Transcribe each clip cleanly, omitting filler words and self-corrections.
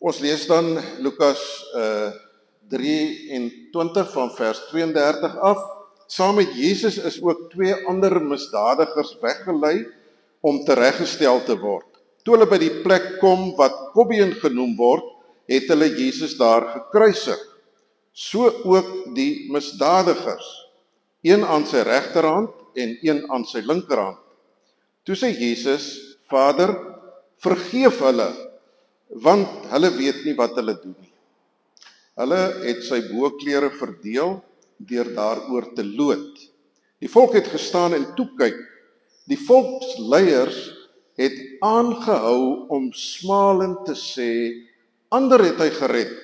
Ons lees dan Lukas 23 van vers 32 af. Saam met Jesus is ook 2 ander misdadigers weggelei om tereggestel te word. Toe hulle by die plek kom wat Kobbeen genoem word, het hulle Jesus daar gekruisig. So ook die misdadigers, een aan sy regterhand en een aan sy linkerhand. Toe sê Jesus: Vader, vergeef hulle, want hulle weet nie wat hulle doen nie. Hulle het sy boklere verdeel deur daaroor te loot. Die volk het gestaan en toe kyk. Die volksleiers het aangehou om smalend te sê: ander het hy gered,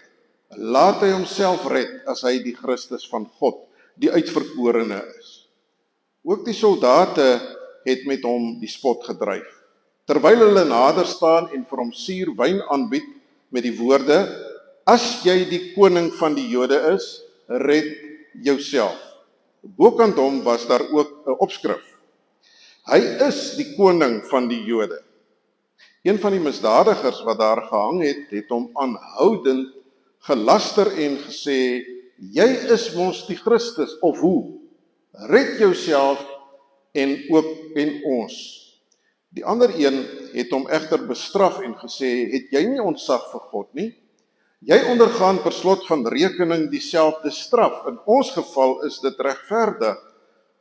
laat hy homself red as hy die Christus van God, die uitverkorene is. Ook die soldate het met hom die spot gedryf, terwyl hulle nader staan en vir hom suur wyn aanbied met die woorde: as jy die koning van die Jode is, red jouself. Bokant hom was daar ook 'n opskrif: hy is die koning van die Jode. Een van die misdadigers wat daar gehang het, het hom aanhoudend gelaster en gesê: jy is mos die Christus, of hoe? Red jouself en ons. Die ander een het hom egter bestraf en gesê: het jy nie ontzag vir God nie? Jy ondergaan per slot van rekening dieselfde straf. In ons geval is dit regverdig.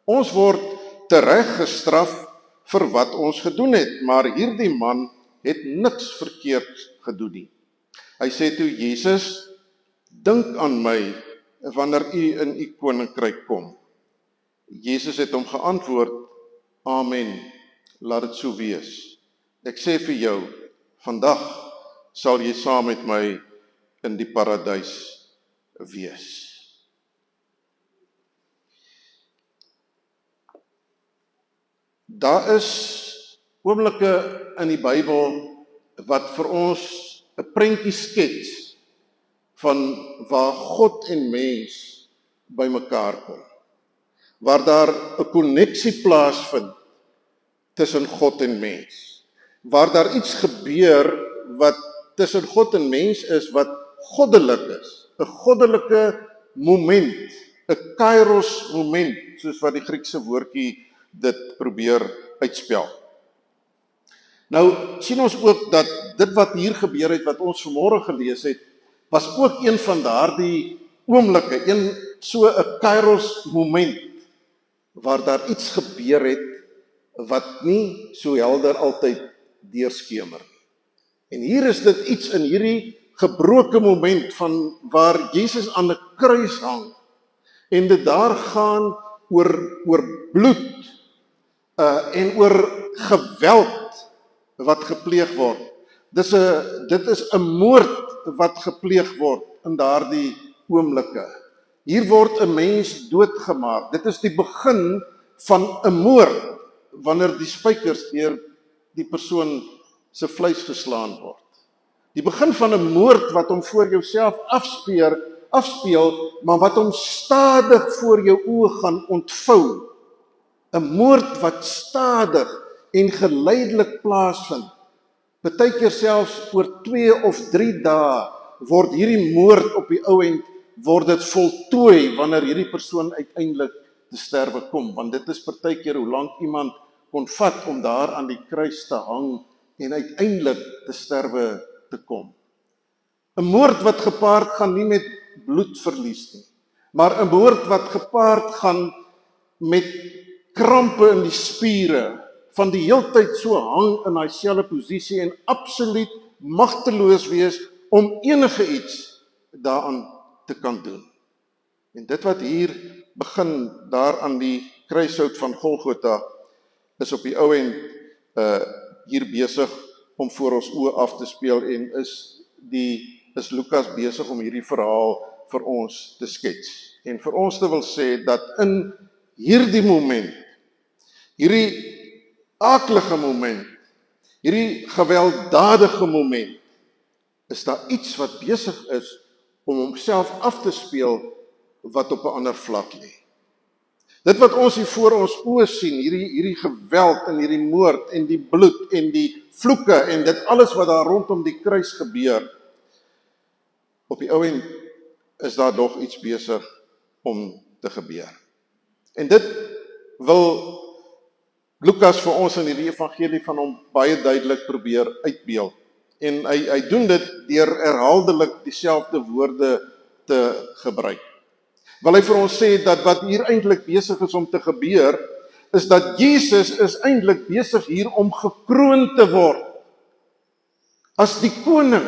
Ons word tereg gestraf vir wat ons gedoen het, maar hierdie man het niks verkeerd gedoen nie. Hy sê toe: Jesus, dink aan my wanneer u in u koninkryk kom. Jesus het hom geantwoord: Amen, laat dit so wees. Ek sê vir jou, vandag sal jy saam met my in die paradys wees. Daar is oomblikke in die Bybel wat vir ons 'n prentjie skets van waar God en mens bymekaar kom. Waar daar 'n koneksie plaasvind tussen God en mens. Waar daar iets gebeur wat tussen God en mens is wat goddelik is. 'n goddelike moment, 'n kairos moment, soos wat die Griekse woordjie dit probeer uitspel. Nou sien ons ook dat dit wat hier gebeur het, wat ons vanmôre gelees het, was ook een van daardie oomblikke, so 'n kairos moment, waar daar iets gebeur het, wat nie so helder altyd deurskemer nie. En hier is dit iets in hierdie gebroke moment van waar Jesus aan 'n kruis hang, en dit daar gaan oor bloed, en oor geweld wat gepleeg word. Dit is 'n moord wat gepleeg word in daardie oomblikke. Hier word 'n mens doodgemaak. Dit is die begin van 'n moord, wanneer die spykers deur die persoon se vleis geslaan word. Die begin van 'n moord wat hom voor jouself afspeel, maar wat hom stadig voor jou oë gaan ontvou. 'n Moord wat stadig en geleidelik plaasvind. Partykeer selfs oor 2 of 3 dae word hierdie moord op die ou end word dit voltooi wanneer hierdie persoon uiteindelik te sterwe kom, want dit is partykeer hoe lank iemand kon vat om daar aan die kruis te hang en uiteindelik te sterwe te kom. 'n Moord wat gepaard gaan nie met bloedverlies nie, maar 'n moord wat gepaard gaan met krampe in die spiere, van die heeltyd so hang in daai selfde posisie en absoluut magteloos wees om enige iets daaraan te kan doen. En dit wat hier begin daar aan die kruishout van Golgotha is op die ou end hier besig om voor ons oë af te speel, en is Lukas besig om hierdie verhaal vir ons te skets. En vir ons te wil sê dat in hierdie moment, hierdie aaklige moment, hierdie gewelddadige moment, is daar iets wat besig is om homself af te speel wat op 'n ander vlak lê. Dit wat ons hier voor ons oë sien, hierdie geweld en hierdie moord en die bloed en die vloeke en dit alles wat daar rondom die kruis gebeur, op die ou end is daar nog iets besig om te gebeur. En dit wil Lukas vir ons in hierdie evangelie van hom baie duidelik probeer uitbeeld. En hy doen dit deur herhaaldelik dieselfde woorde te gebruik. Wil hy vir ons sê dat wat hier eintlik besig is om te gebeur, is dat Jesus is eintlik besig hier om gekroon te word as die koning.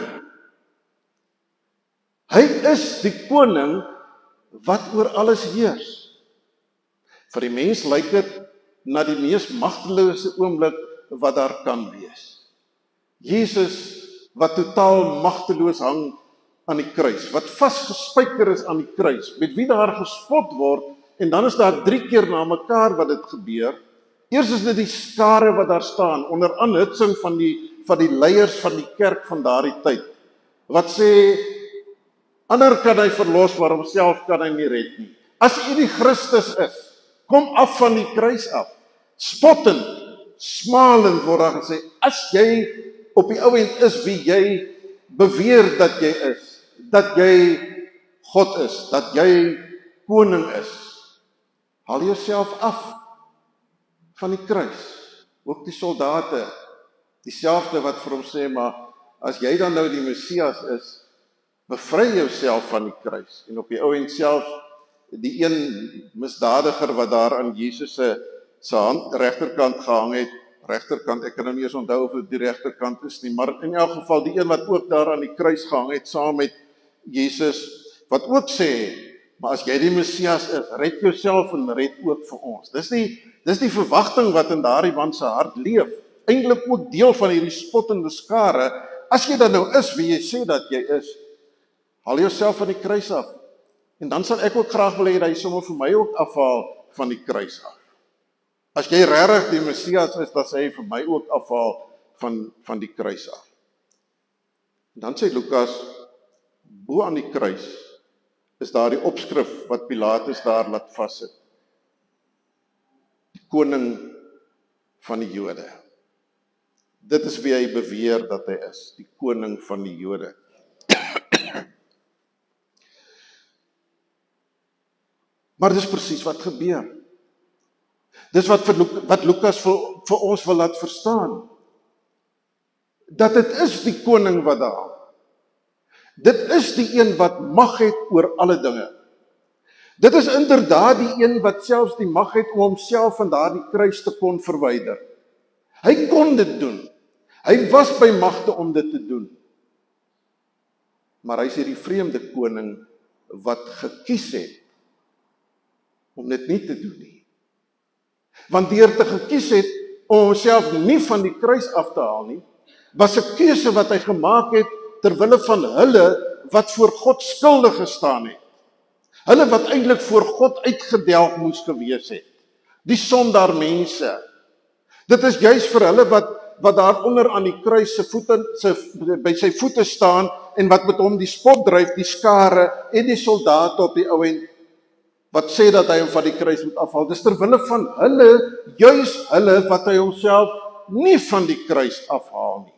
Hy is die koning wat oor alles heers. Vir die mens lyk dit na die mees magtelose oomblik wat daar kan wees. Jesus wat totaal magteloos hang aan die kruis, wat vasgespijker is aan die kruis, met wie daar gespot word, en dan is daar 3 keer na mekaar wat dit gebeur. Eers is dit die skare wat daar staan, onder aanhitsing van die leiers van die kerk van daardie tyd, wat sê, ander kan hy verlos, maar homself kan hy nie red nie. As u die Christus is, kom af van die kruis af. Spottend, smalend word daar gesê, as jy op die ou end is wie jy beweer dat jy is, dat jy God is, dat jy koning is, haal jouself af van die kruis. Ook die soldate, dieselfde wat vir hom sê, maar as jy dan nou die Messias is, bevry jouself van die kruis. En op die ou end self, die een misdadiger wat daar aan Jesus se hand regterkant gehang het, regterkant, ek kan nou nie eens onthou of dit die regterkant is nie, maar in elk geval die een wat ook daar aan die kruis gehang het, saam met Jesus, wat ook sê, maar as jy die Messias is, red jouself en red ook vir ons. Dis die verwagting wat in daardie man se hart leef, eintlik ook deel van hierdie spottende skare. As jy dan nou is wie jy sê dat jy is, haal jouself van die kruis af. En dan sal ek ook graag wil hê dat hy sommer vir my ook afhaal van die kruis af. As jy regtig die Messias is, dan sê hy vir my ook afhaal van die kruis af. En dan sê Lukas, bo aan die kruis is daar die opskrif wat Pilatus daar laat vassit. Die koning van die Jode. Dit is wie hy beweer dat hy is, die koning van die Jode. Maar dis presies wat gebeur. Dis wat Lukas vir ons wil laat verstaan. Dat dit is die koning wat daar. Dit is die een wat mag het oor alle dinge. Dit is inderdaad die een wat selfs die mag het om homself van daardie kruis te kon verwyder. Hy kon dit doen. Hy was by magte om dit te doen. Maar hy is hierdie vreemde koning wat gekies het om dit nie te doen nie. Want deur te gekies het om homself nie van die kruis af te haal nie, was 'n keuse wat hy gemaak het terwille van hulle wat voor God skuldig gestaan het. Hulle wat eintlik voor God uitgedelg moes gewees het. Die sondaar mense. Dit is juis vir hulle wat daaronder aan die kruis by sy voete staan en wat met hom die spot dryf, die skare en die soldate op die ou end wat sê dat hy hom van die kruis moet afhaal. Dis terwille van hulle, juis hulle wat hy homself nie van die kruis afhaal nie.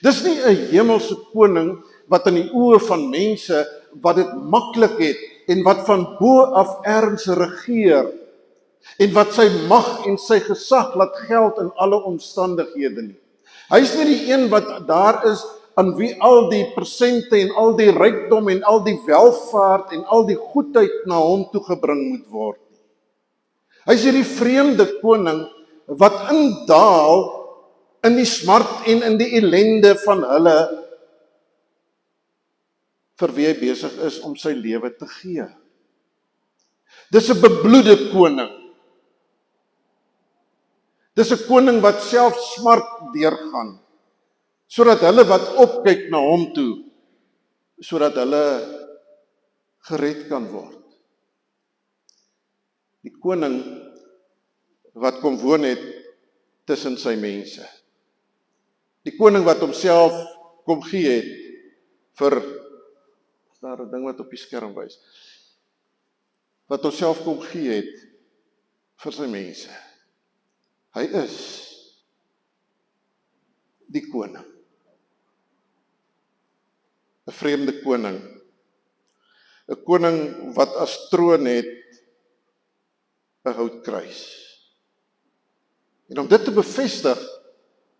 Dis nie 'n hemelse koning wat in die oë van mense wat dit maklik het en wat van bo af erns regeer en wat sy mag en sy gesag laat geld in alle omstandighede nie. Hy is nie die een wat daar is aan wie al die persente en al die rykdom en al die welvaart en al die goedheid na hom toe gebring moet word. Hy is hierdie vreemde koning wat indaal in die smart en in die ellende van hulle vir wie hy besig is om sy lewe te gee. Dis 'n bebloede koning. Dis 'n koning wat self smart deurgaan, sodat hulle wat opkyk na hom toe, sodat hulle gered kan word. Die koning wat kom woon het tussen sy mense. Die koning wat homself kom gee het vir, is daar 'n ding wat op die skerm wys, wat homself kom gee het vir sy mense. Hy is die koning. 'n vreemde koning 'n koning wat as troon het 'n houtkruis. En om dit te bevestig,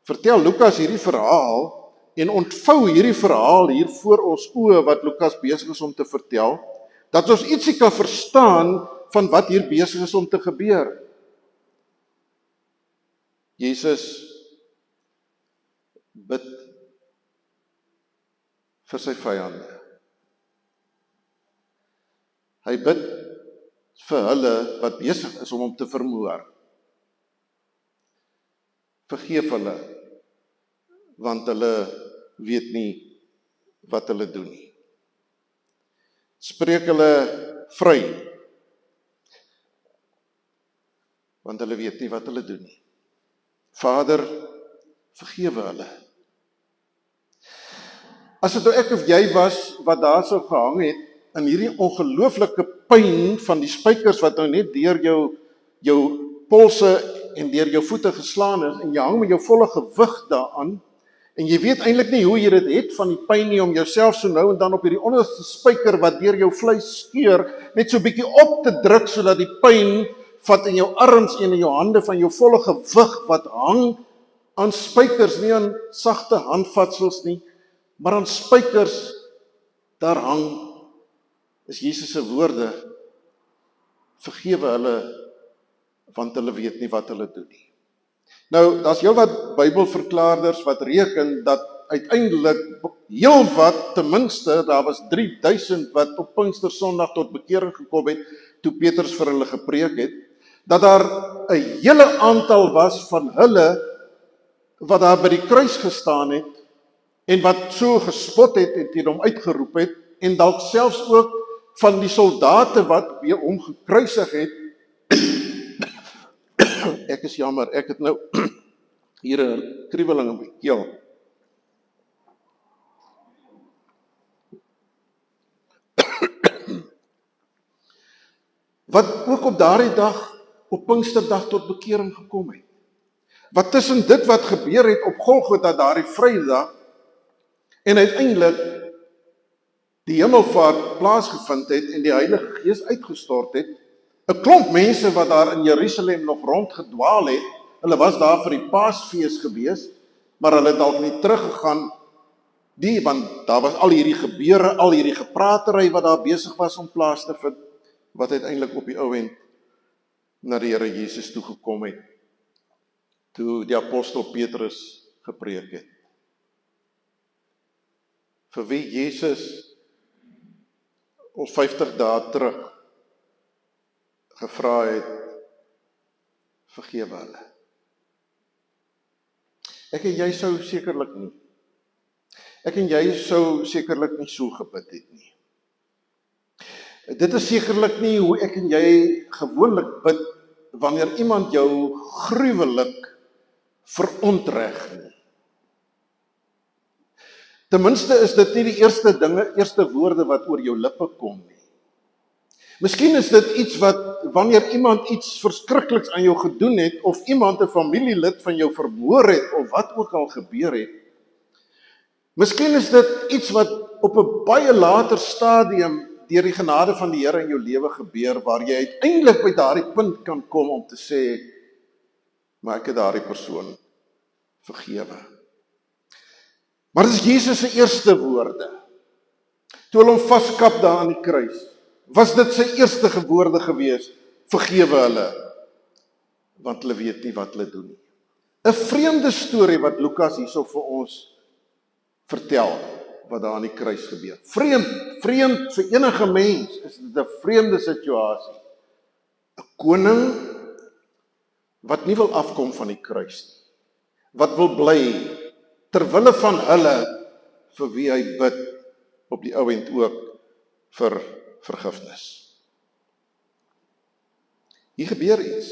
vertel Lukas hierdie verhaal en ontvou hierdie verhaal hier voor ons oë wat Lukas besig is om te vertel, dat ons ietsie kan verstaan van wat hier besig is om te gebeur. Jesus bid vir sy vyande. Hy bid vir hulle wat besig is om hom te vermoor. Vergeef hulle, want hulle weet nie wat hulle doen nie. Spreek hulle vry, want hulle weet nie wat hulle doen nie. Vader, vergewe hulle. As dit nou ek of jy was wat daar sou gehang het in hierdie ongelooflike pyn van die spykers wat nou net deur jou polse en deur jou voete geslaan is en jy hang met jou volle gewig daaraan en jy weet eintlik nie hoe jy dit het van die pyn nie om jouself so nou en dan op hierdie onderste spyker wat deur jou vleis skeur net so 'n bietjie op te druk sodat die pyn vat in jou arms en in jou hande van jou volle gewig wat hang aan spykers, nie aan sagte handvatsels nie, maar aan spykers daar hang is Jesus se woorde, vergewe hulle want hulle weet nie wat hulle doen nie. Nou, daar's heelwat Bybelverklaarders wat reken dat uiteindelik heelwat, ten minste, daar was 3000 wat op Pinkstersondag tot bekering gekom het toe Petrus vir hulle gepreek het, dat daar 'n hele aantal was van hulle wat daar by die kruis gestaan het en wat so gespot het en teen hom uitgeroep het en dalk selfs ook van die soldate wat weer hom gekruisig het. Ek is jammer, ek het nou hier 'n kriweling in my keel. Wat ook op daardie dag, op Pinksterdag tot bekering gekom het. Wat tussen dit wat gebeur het op Golgotha daardie Vrydag en uiteindelik die hemelvaart plaasgevind het en die Heilige Gees uitgestort het, 'n klomp mense wat daar in Jerusalem nog rondgedwaal het, hulle was daar vir die Paasfees gewees, maar hulle het dalk nie teruggegaan want daar was al hierdie gebeure, al hierdie gepraatery wat daar besig was om plaas te vind, wat uiteindelik op die ou end na die Here Jesus toe gekom het, toe die apostel Petrus gepreek het. Vir wie Jesus al 50 dae terug gevra het, vergewe hulle. Ek en jy sou sekerlik nie. Ek en jy sou sekerlik nie so gebid het nie. Dit is sekerlik nie hoe ek en jy gewoonlik bid wanneer iemand jou gruwelik verontreg nie. Ten minste is dit nie die eerste woorde wat oor jou lippe kom nie. Miskien is dit iets wat, wanneer iemand iets verskrikliks aan jou gedoen het, of iemand 'n familielid van jou vermoor het, of wat ook al gebeur het, miskien is dit iets wat op 'n baie later stadium deur die genade van die Here in jou lewe gebeur, waar jy uiteindelik by daardie punt kan kom om te sê, maar ek het daardie persoon vergewe. Maar dit is Jesus se eerste woorde. Toe hulle hom vaskap daar aan die kruis, was dit sy eerste woorde gewees, vergewe hulle, want hulle weet nie wat hulle doen nie. 'n vreemde storie wat Lukas hierso vir ons vertel, wat daar aan die kruis gebeur. Vreemd vir enige mens is dit 'n vreemde situasie. 'n Koning wat nie wil afkom van die kruis nie, wat wil bly terwille van hulle vir wie hy bid op die ou end ook vir vergifnis. Hier gebeur iets.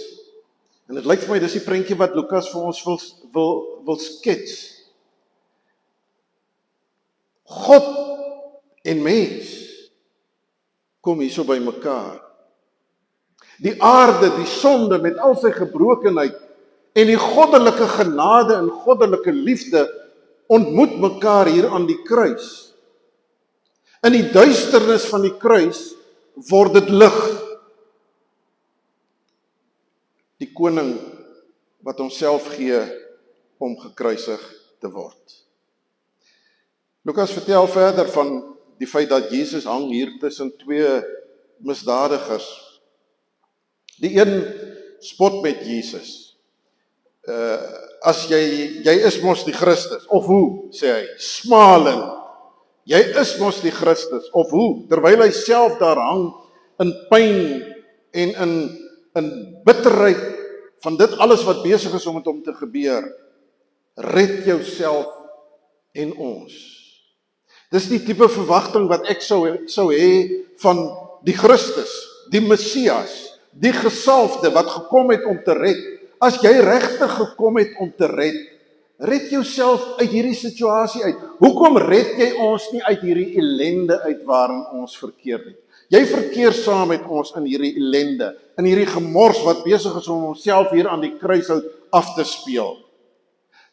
En dit lyk vir my dis die prentjie wat Lukas vir ons wil skets. God en mens kom hierso by mekaar. Die aarde, die sonde met al sy gebrokenheid en die goddelike genade en goddelike liefde ontmoet mekaar hier aan die kruis. In die duisternis van die kruis word dit lig. Die koning wat homself gee om gekruisig te word. Lukas vertel verder van die feit dat Jesus hang hier tussen twee misdadigers. Die een spot met Jesus. As jy is mos die Christus, of hoe, sê hy, smalend. Jy is mos die Christus, of hoe, terwyl hy self daar hang in pyn en in bitterheid van dit alles wat besig is om met hom te gebeur. Red jouself en ons. Dis die tipe verwagting wat ek sou hê van die Christus, die Messias, die gesalfde wat gekom het om te red. As jy regtig gekom het om te red, red jouself uit hierdie situasie uit. Hoekom red jy ons nie uit hierdie ellende uit waarin ons verkeer het? Jy verkeer saam met ons in hierdie ellende, in hierdie gemors wat besig is om homself hier aan die kruishout af te speel.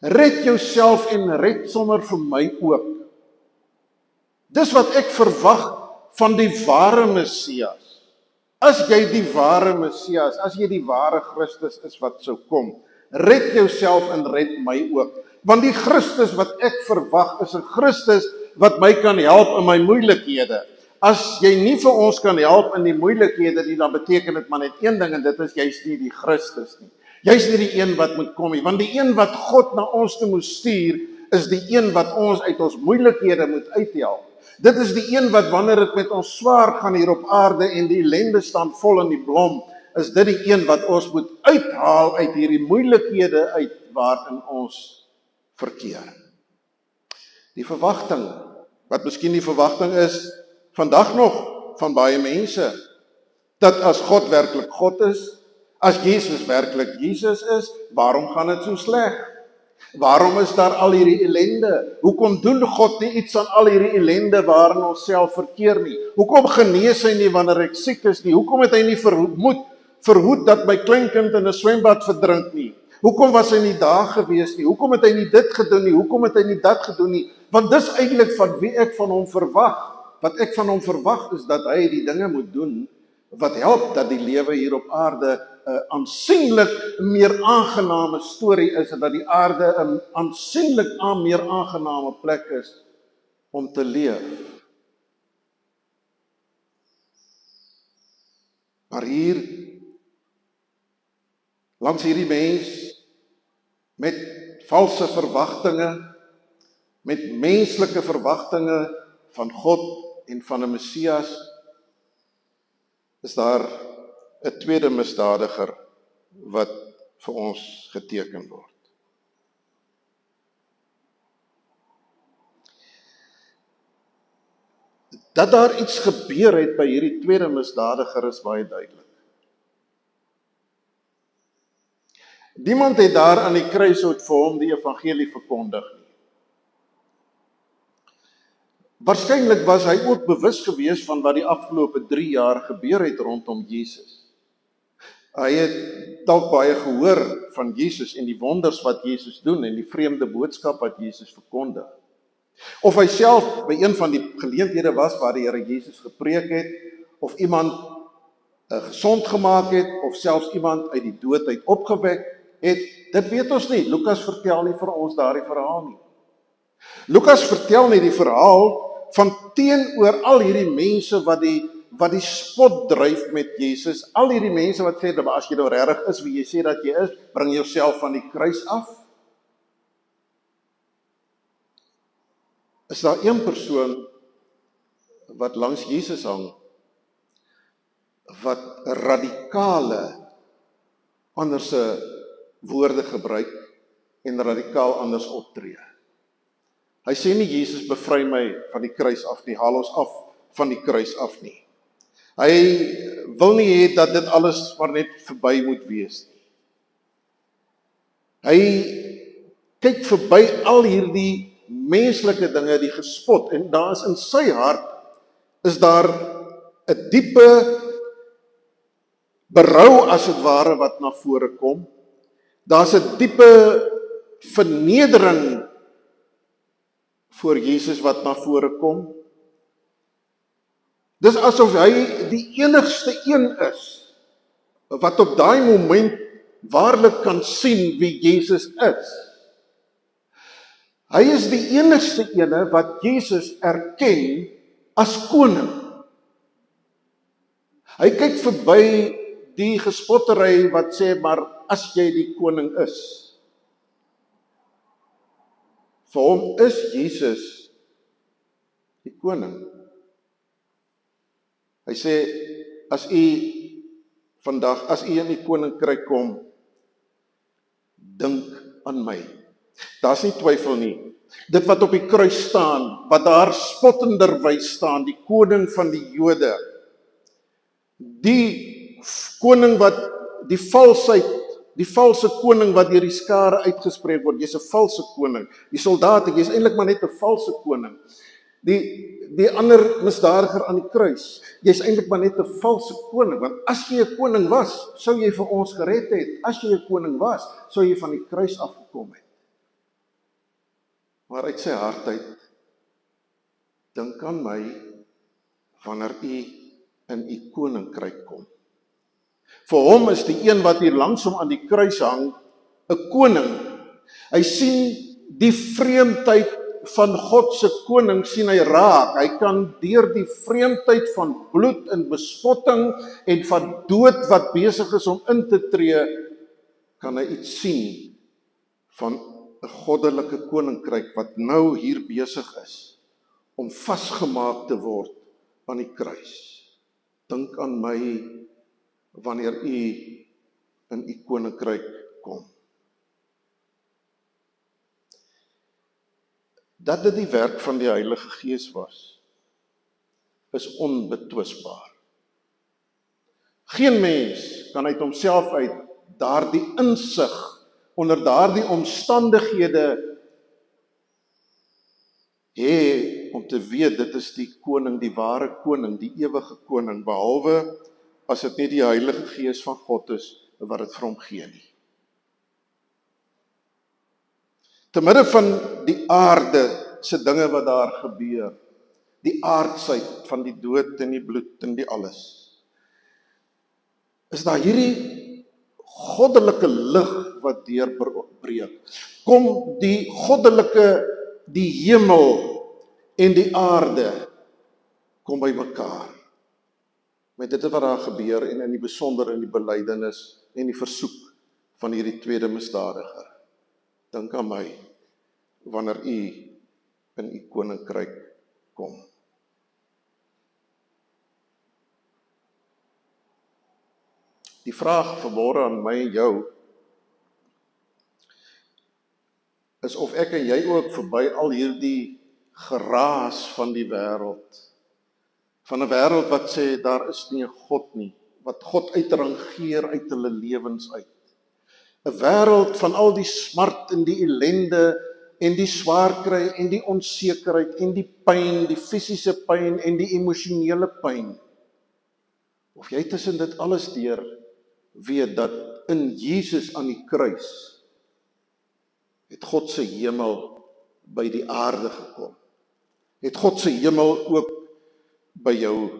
Red jouself en red sommer vir my ook. Dis wat ek verwag van die ware Messias. As jy die ware Messias, as jy die ware Christus is wat sou kom, red jouself en red my ook. Want die Christus wat ek verwag is 'n Christus wat my kan help in my moeilikhede. As jy nie vir ons kan help in die moeilikhede nie, dan beteken dit maar net een ding en dit is jy's nie die Christus nie. Jy's nie die een wat moet kom nie, want die een wat God na ons toe moet stuur, is die een wat ons uit ons moeilikhede moet uithelp. Dit is die een wat wanneer dit met ons swaar gaan hier op aarde en die ellende staan vol in die blom, is dit die een wat ons moet uithaal uit hierdie moeilikhede uit waarin ons verkeer. Die verwagting, wat miskien die verwagting is vandag nog van baie mense, dat as God werklik God is, as Jesus werklik Jesus is, waarom gaan dit so sleg? Waarom is daar al hierdie ellende? Hoekom doen God nie iets aan al hierdie ellende waarin ons self verkeer nie? Hoekom genees hy nie wanneer ek siek is nie? Hoekom het hy nie verhoed dat my kleinkind in 'n swembad verdrink nie? Hoekom was hy nie daar gewees nie? Hoekom het hy nie dit gedoen nie? Hoekom het hy nie dat gedoen nie? Want dis eintlik van wie ek van hom verwag. Wat ek van hom verwag is dat hy die dinge moet doen wat help dat die lewe hier op aarde 'n aansienlik meer aangename storie is en dat die aarde 'n aansienlik meer aangename plek is om te leef. Maar hier langs hierdie mens met valse verwagtinge, met menslike verwagtinge van God en van 'n Messias, is daar 'n tweede misdadiger wat vir ons geteken word. Dat daar iets gebeur het by hierdie tweede misdadiger is baie duidelik. Niemand het daar aan die kruishout vir hom die evangelie verkondig nie. Waarskynlik was hy ook bewus gewees van wat die afgelope 3 jaar gebeur het rondom Jesus. Hy het dalk baie gehoor van Jesus en die wonders wat Jesus doen en die vreemde boodskap wat Jesus verkondig. Of hy self by een van die geleenthede was waar die Here Jesus gepreek het, of iemand gesond gemaak het, of selfs iemand uit die dood uit opgewek het, dit weet ons nie. Lukas vertel nie vir ons daardie verhaal nie. Lukas vertel nie die verhaal van teenoor al hierdie mense wat die spot dryf met Jesus, al hierdie mense wat sê, as jy nou regtig is wie jy sê dat jy is, bring jouself van die kruis af. Is daar een persoon wat langs Jesus hang, wat radikale anderse woorde gebruik en radikaal anders optree. Hy sê nie Jesus bevry my van die kruis af nie, haal ons af van die kruis af nie. Hy wil nie hê dat dit alles maar net verby moet wees nie. Hy kyk verby al hierdie menslike dinge, die gespot, en daar is in sy hart, is daar 'n diepe berou as het ware wat na vore kom. Daar's 'n diepe vernedering voor Jesus wat na vore kom. Dis asof hy die enigste een is wat op daai moment waarlik kan sien wie Jesus is. Hy is die enigste ene wat Jesus erken as koning. Hy kyk verby die gespottery wat sê, maar as jy die koning is. Vir hom is Jesus die koning. Hy sê, as u vandag, as u in die koninkryk kom, dink aan my. Daar's nie twyfel nie. Dit wat op die kruis staan, wat daar spottenderwys staan, die koning van die Jode, die koning wat die valsheid, die valse koning wat deur die skare uitgespreek word, jy's 'n valse koning. Die soldate, jy's eintlik maar net 'n valse koning. Die ander misdadiger aan die kruis, jy's eintlik maar net 'n valse koning, want as jy 'n koning was, sou jy vir ons gered het. As jy 'n koning was, sou jy van die kruis afgekom het. Maar uit sy hart uit, dink aan my wanneer u in u koninkryk kom. Vir hom is die een wat hier langs hom aan die kruis hang, 'n koning. Hy sien die vreemdheid van God se koning, sien hy raak. Hy kan deur die vreemdheid van bloed en bespotting en van dood wat besig is om in te tree, kan hy iets sien van 'n goddelike koninkryk wat nou hier besig is om vasgemaak te word aan die kruis. Dink aan my wanneer u in u koninkryk kom. Dat dit die werk van die Heilige Gees was, is onbetwisbaar. Geen mens kan uit homself uit daardie insig onder daardie omstandighede hê om te weet dit is die koning, die ware koning, die ewige koning, behalwe as dit nie die Heilige Gees van God is wat dit vir hom gee nie. Te midde van die aarde se dinge wat daar gebeur, die aardsheid van die dood en die bloed en die alles, is daar hierdie goddelike lig wat deurbreek. Kom die goddelike, die hemel en die aarde kom by mekaar. Met dit wat daar gebeur en in die besonder in die belydenis en die versoek van hierdie tweede misdadiger. Dink aan my wanneer u in u koninkryk kom. Die vraag vanmôre aan my en jou is of ek en jy ook verby al hierdie geraas van die wêreld, van 'n wêreld wat sê daar is nie 'n God nie, wat God uitrangeer uit hulle lewens uit. 'n Wêreld van al die smart en die ellende en die swaar kry en die onsekerheid en die pyn, die fisiese pyn en die emosionele pyn. Of jy tussen dit alles deur weet dat in Jesus aan die kruis het God se hemel by die aarde gekom. Het God se hemel ook by jou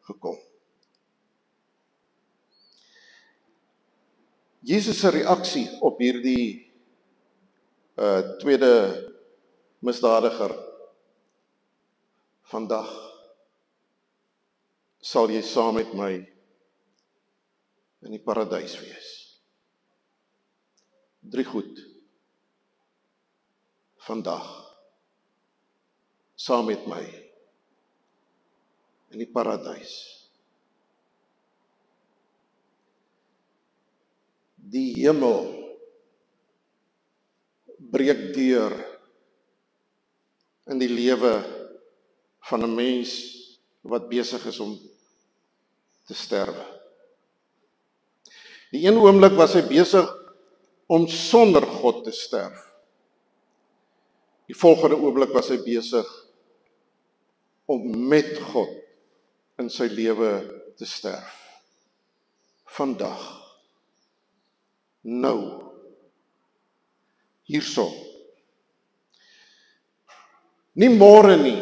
gekom. Jesus se reaksie op hierdie tweede misdadiger: vandag sal jy saam met my in die paradys wees. 3 goed. Vandag saam met my in die paradys. Die hemel breek deur in die lewe van 'n mens wat besig is om te sterwe. Die een oomblik was hy besig om sonder God te sterf. Die volgende oomblik was hy besig om met God in sy lewe te sterf. Vandag. Nou. Hierso. Nie môre nie.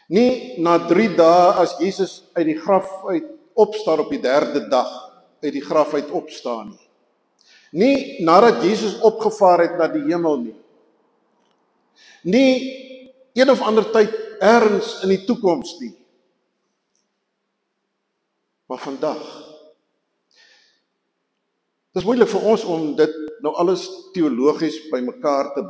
Nie na 3 dae as Jesus uit die graf uit opstaan op die 3de dag uit die graf uit opstaan nie. Nie nadat Jesus opgevaar het na die hemel nie. Nie een of ander tyd ergens in die toekoms nie. Maar vandag. Dit is moeilik vir ons om dit nou alles teologies bymekaar te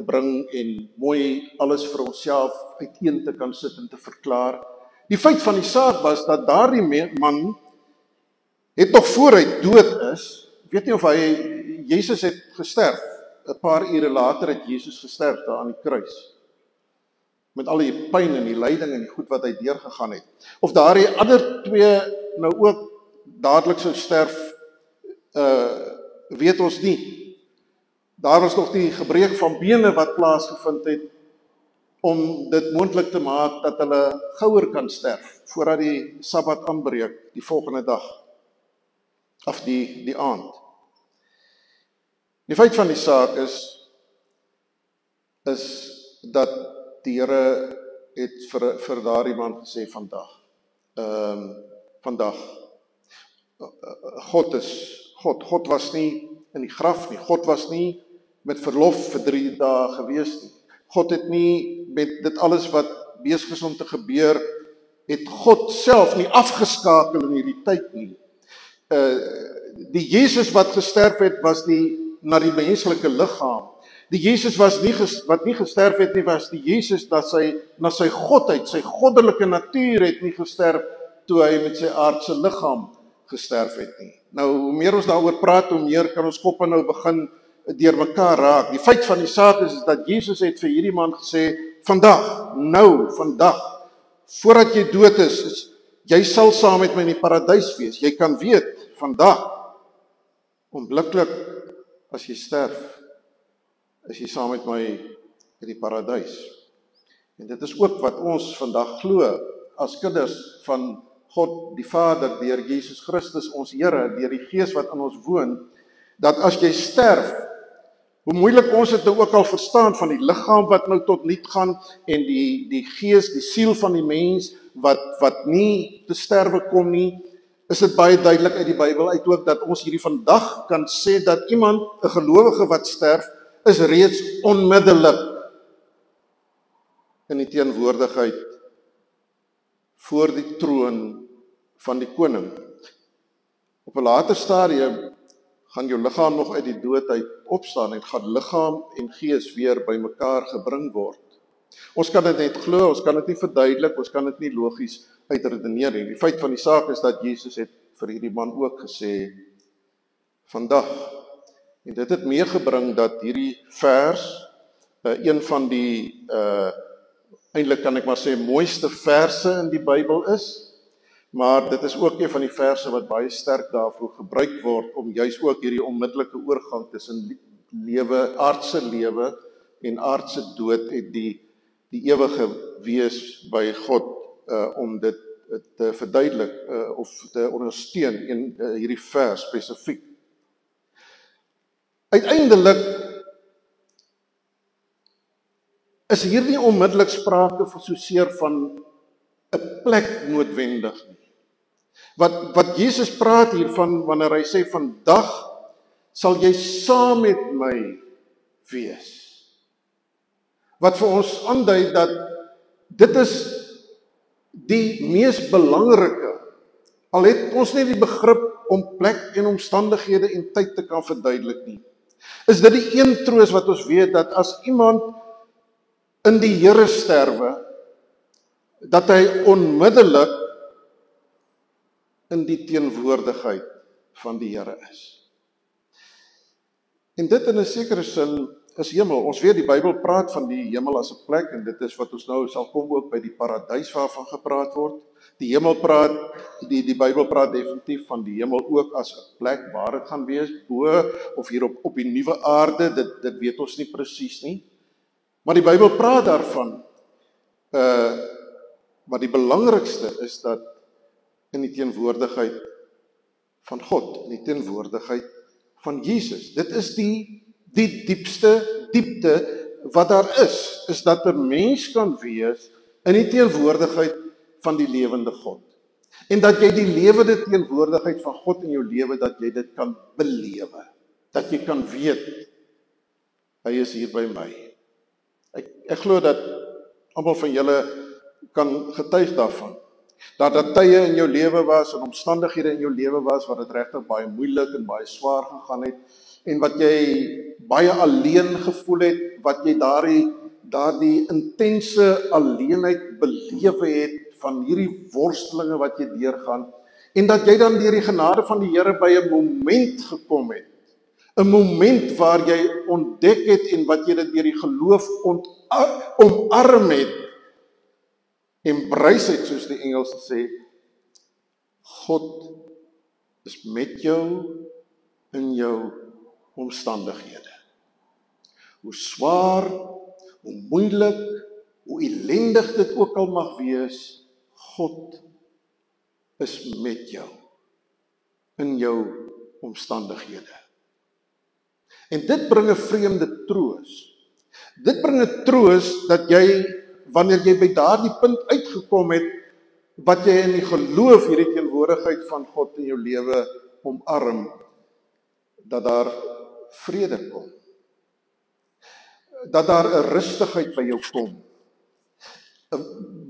bring en mooi alles vir onsself uiteen te kan sit en te verklaar. Die feit van die saak was dat daardie man het nog voor hy dood is, weet nie of Jesus het gesterf, 'n paar ure later het Jesus gesterf daar aan die kruis, met al die pyn en die lyding en die goed wat hy deurgegaan het, of daardie ander 2 nou ook dadelik sou sterf, weet ons nie. Daar was nog die gebreek van bene wat plaasgevind het, om dit moontlik te maak dat hulle gouer kan sterf, voordat die Sabbat aanbreek, die volgende dag, of die aand. Die feit van die saak is dat die Here het vir daardie man gesê vandag. God was nie in die graf nie. God was nie met verlof vir 3 dae gewees nie. God het nie met dit alles wat besig is om te gebeur, het God self nie afgeskakel in hierdie tyd nie. Die Jesus wat gesterf het, was na die menslike liggaam. Die Jesus wat nie gesterf het nie, was die Jesus dat na sy godheid, sy goddelike natuur het nie gesterf toe hy met sy aardse liggaam gesterf het nie. Nou, hoe meer ons daaroor praat, hoe meer kan ons koppe nou begin deur mekaar raak. Die feit van die saak is dat Jesus het vir hierdie man gesê, vandag, voordat jy dood is, jy sal saam met my in die paradys wees. Jy kan weet, vandag, onmiddellik as jy sterf, is jy saam met my in die paradys. En dit is ook wat ons vandag glo, as kinders van God die Vader, deur Jesus Christus ons Here, deur die Gees wat in ons woon, dat as jy sterf, hoe moeilik ons het nou ook al verstaan van die liggaam wat nou tot niet gaan, en die gees, die siel van die mens, wat nie te sterwe kom nie, is dit baie duidelik uit die Bybel uit ook, dat ons hierdie vandag kan sê, dat iemand, 'n gelowige wat sterf, is reeds onmiddellik in die teenwoordigheid voor die troon van die koning. Op 'n later stadium gaan jou liggaam nog uit die dood uit opstaan en gaan liggaam en gees weer bymekaar gebring word. Ons kan dit net glo, ons kan dit nie verduidelik, ons kan dit nie logies uitredeneer nie. Die feit van die saak is dat Jesus het vir hierdie man ook gesê, vandag. En dit het meegebring dat hierdie vers, een van die, eintlik kan ek maar sê, mooiste verse in die Bybel is, maar dit is ook een van die verse wat baie sterk daarvoor gebruik word, om juis ook hierdie onmiddellike oorgang tussen aardse lewe en aardse dood, en die ewige wees by God, om dit te verduidelik, of te ondersteun in hierdie vers spesifiek. Uiteindelik is hier nie onmiddellik sprake van soseer van 'n plek noodwendig nie. Wat Jesus praat hiervan, wanneer hy sê, vandag sal jy saam met my wees. Wat vir ons aandui dat dit is die mees belangrike, al het ons nie die begrip om plek en omstandighede en tyd te kan verduidelik nie, is dit die een troos wat ons weet, dat as iemand in die Here sterwe, dat hy onmiddellik in die teenwoordigheid van die Here is. En dit in 'n sekere sin is hemel. Ons weet die Bybel praat van die hemel as 'n plek, en dit is wat ons nou sal kom ook by die paradys waarvan gepraat word. Die hemel praat, die Bybel praat definitief van die hemel ook as 'n plek waar dit gaan wees, bo of hier op die nuwe aarde, dit weet ons nie presies nie. Maar die Bybel praat daarvan, maar die belangrikste is dat in die teenwoordigheid van God, in die teenwoordigheid van Jesus. Dit is die diepste diepte wat daar is dat 'n mens kan wees in die teenwoordigheid van die lewende God. En dat jy die lewende teenwoordigheid van God in jou lewe, dat jy dit kan belewe. Dat jy kan weet, hy is hier by my. Ek glo dat almal van julle kan getuig daarvan. Dat daar tye in jou lewe was, en omstandighede in jou lewe was, wat dit regtig baie moeilik en baie swaar gegaan het, en wat jy baie alleen gevoel het, wat jy daardie intense alleenheid belewe het, van hierdie worstelinge wat jy deurgaan, en dat jy dan deur die genade van die Here by 'n moment gekom het, 'n moment waar jy ontdek het, en wat jy dit deur die geloof omarm het, embrace het, soos die Engelse sê, God is met jou in jou omstandighede. Hoe swaar, hoe moeilik, hoe ellendig dit ook al mag wees, God is met jou in jou omstandighede. En dit bring 'n vreemde troos. Dit bring 'n troos dat jy, wanneer jy by daardie punt uitgekom het, wat jy in die geloof hierdie teenwoordigheid van God in jou lewe omarm, dat daar vrede kom. Dat daar 'n rustigheid by jou kom.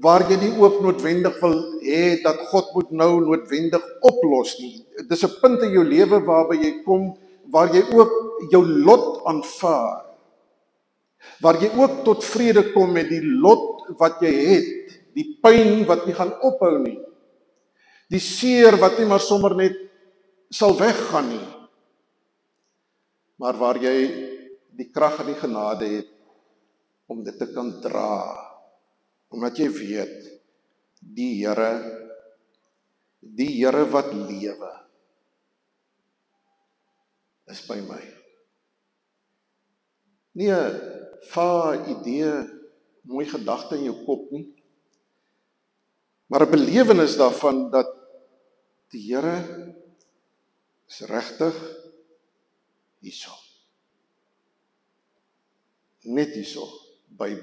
Waar jy nie ook noodwendig wil hê dat God moet nou noodwendig oplos nie. Dis 'n punt in jou lewe waarby jy kom, waar jy ook jou lot aanvaar. Waar jy ook tot vrede kom met die lot wat jy het, die pyn wat nie gaan ophou nie, die seer wat nie maar sommer net sal weggaan nie, maar waar jy die krag en die genade het om dit te kan dra, omdat jy weet, die Here wat lewe, is by my. Nie 'n vae idee, mooi gedagte in jou kop nie, maar 'n belewenis daarvan dat die Here is regtig hierso. Net hierso, by.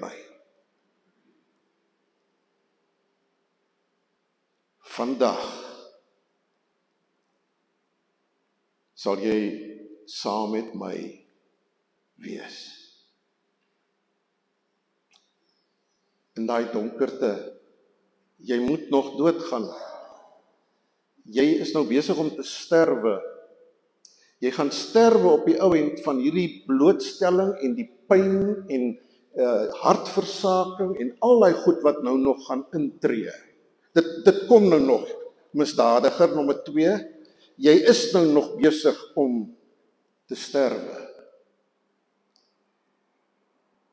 Vandag sal jy saam met my wees. In daai donkerte, jy moet nog doodgaan. Jy is nou besig om te sterwe. Jy gaan sterwe op die ou end van hierdie blootstelling en die pyn en hartversaking en al daai goed wat nou nog gaan intree. Dit kom nou nog. Misdadiger nommer 2, jy is nou nog besig om te sterwe.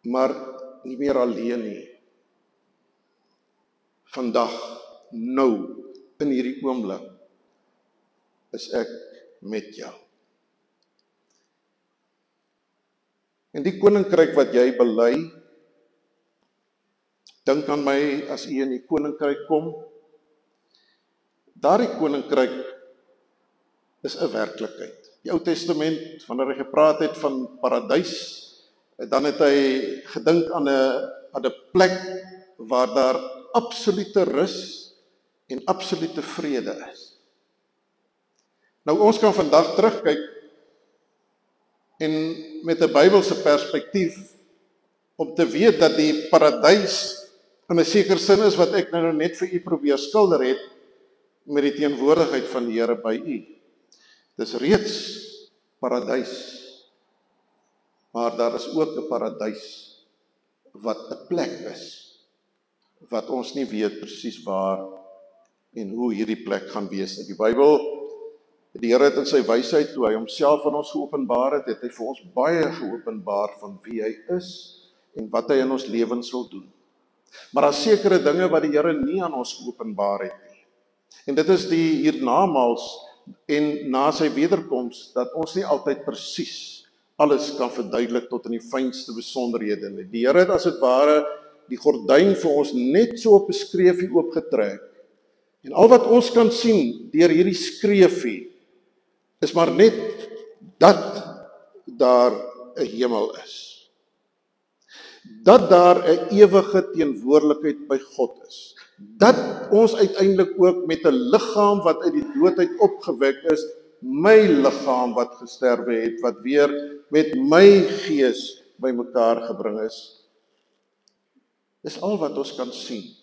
Maar nie meer alleen nie. Vandag, nou, in hierdie oomblik, is ek met jou. En die koninkryk wat jy bely, dink aan my as u in die koninkryk kom. Daardie koninkryk is 'n werklikheid. Die Ou Testament, wanneer hy gepraat het van paradys, dan het hy gedink aan 'n plek waar daar absolute rus en absolute vrede is. Nou ons kan vandag terugkyk en met 'n Bybelse perspektief om te weet dat die paradys in 'n sekere sin is wat ek nou net vir u probeer skilder het met die teenwoordigheid van die Here by u. Dis reeds paradys, maar daar is ook 'n paradys wat 'n plek is wat ons nie weet presies waar en hoe hierdie plek gaan wees nie. Die Bybel, die Here het in sy wysheid, toe hy homself aan ons geopenbaar het, het hy vir ons baie geopenbaar van wie hy is en wat hy in ons lewens wil doen. Maar daar is sekere dinge wat die Here nie aan ons geopenbaar het nie. En dit is die hiernamaals en na sy wederkoms, dat ons nie altyd presies alles kan verduidelik tot in die fynste besonderhede nie. Die Here het as dit ware die gordyn vir ons net so op 'n skreefie oopgetrek. En al wat ons kan sien deur hierdie skreefie is maar net dat daar 'n hemel is. dat daar 'n ewige teenwoordelikheid by God is. Dat ons uiteindelik ook met 'n liggaam wat uit die dood uit opgewek is, my liggaam wat gesterwe het, wat weer met my gees bymekaar gebring is. Dis al wat ons kan sien.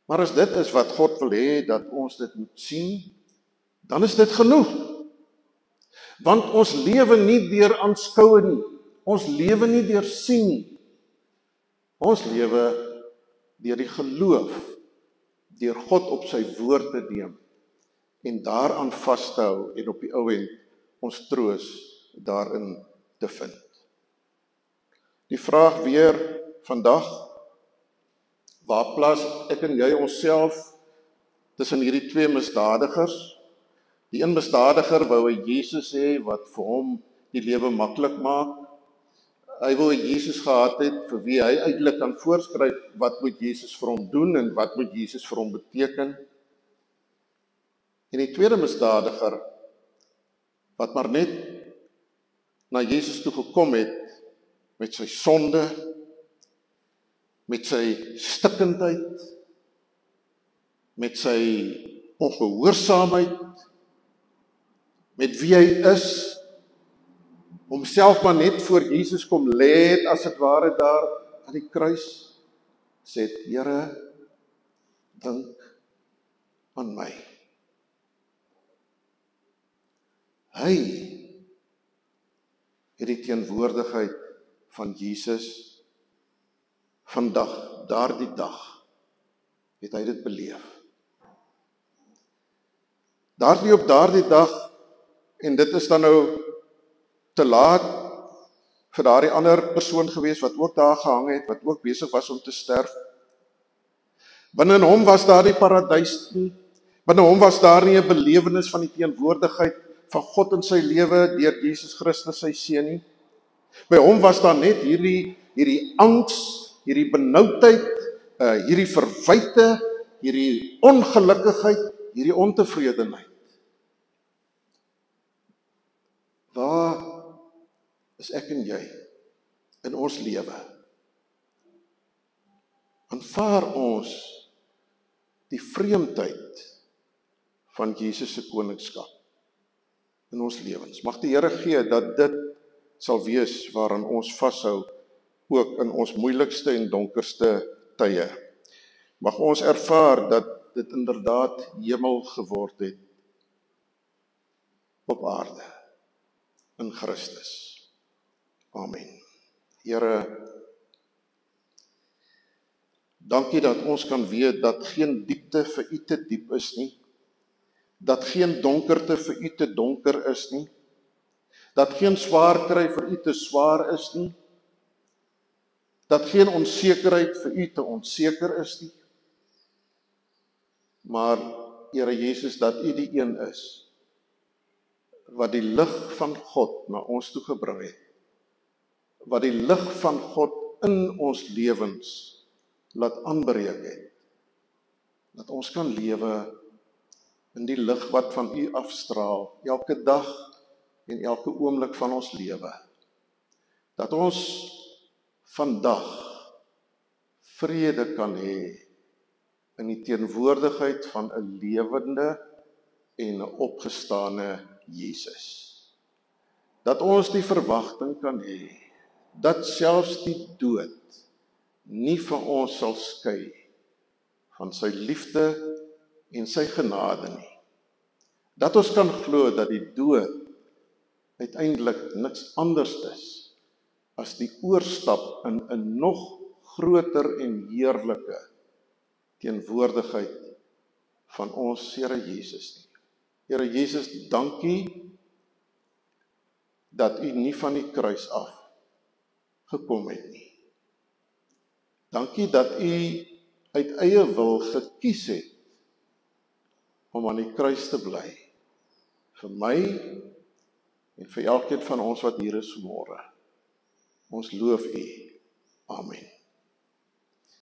Maar as dit is wat God wil hê dat ons dit moet sien, dan is dit genoeg. Want ons lewe nie deur aanskoue nie. Ons lewe nie deur sien nie. Ons lewe deur die geloof, deur God op sy woord te neem en daaraan vas te hou en op die ou end ons troos daarin te vind. Die vraag weer vandag, waar plaas ek en jy onsself tussen hierdie twee misdadigers? Die een misdadiger wou 'n Jesus hê wat vir hom die lewe maklik maak. Hy wou 'n Jesus gehad het vir wie hy eintlik kan voorskryf wat moet Jesus vir hom doen en wat moet Jesus vir hom beteken. En die tweede misdadiger wat maar net na Jesus toe gekom het met sy sonde, met sy stikkindheid, met sy ongehoorsaamheid, met wie hy is, homself maar net voor Jesus kom lê het as dit ware daar aan die kruis, sê, Here, dink aan my. Hy het die teenwoordigheid van Jesus vandag, daardie dag, het hy dit beleef. Daardie op daardie dag, en dit is dan nou te laat vir daardie ander persoon gewees wat ook daar gehang het, wat ook besig was om te sterf. Binne hom was daar die paradys nie. Binne hom was daar nie 'n belewenis van die teenwoordigheid van God in sy lewe deur Jesus Christus sy seun nie. By hom was daar net hierdie angs, hierdie benoudheid, hierdie verwyte, hierdie ongelukkigheid, hierdie ontevredenheid. Waar is ek en jy in ons lewe? Aanvaar ons die vreemdheid van Jesus se koningskap in ons lewens? Mag die Here gee dat dit sal wees waaraan ons vashou, ook in ons moeilikste en donkerste tye. Mag ons ervaar dat dit inderdaad hemel geword het op aarde in Christus. Amen. Here, dankie dat ons kan weet dat geen diepte vir U te diep is nie, dat geen donkerte vir U te donker is nie, dat geen swaar kry vir U te swaar is nie, dat geen onsekerheid vir U te onseker is nie, maar Here Jesus, dat U die een is wat die lig van God na ons toe gebring het, wat die lig van God in ons lewens laat aanbreek het, dat ons kan lewe in die lig wat van U afstraal, elke dag en elke oomblik van ons lewe, dat ons vandag vrede kan hê in die teenwoordigheid van 'n lewende en 'n opgestane Jesus. Dat ons die verwagting kan hê, dat selfs die dood nie van ons sal skei van sy liefde en sy genade nie. Dat ons kan glo dat die dood uiteindelik niks anders is as die oorstap in 'n nog groter en heerlike teenwoordigheid van ons Here Jesus nie. Here Jesus, dankie dat U nie van die kruis af gekom het nie. Dankie dat U uit eie wil gekies het om aan die kruis te bly. Vir my en vir elkeen van ons wat hier is vanmôre. Ons loof U. Amen.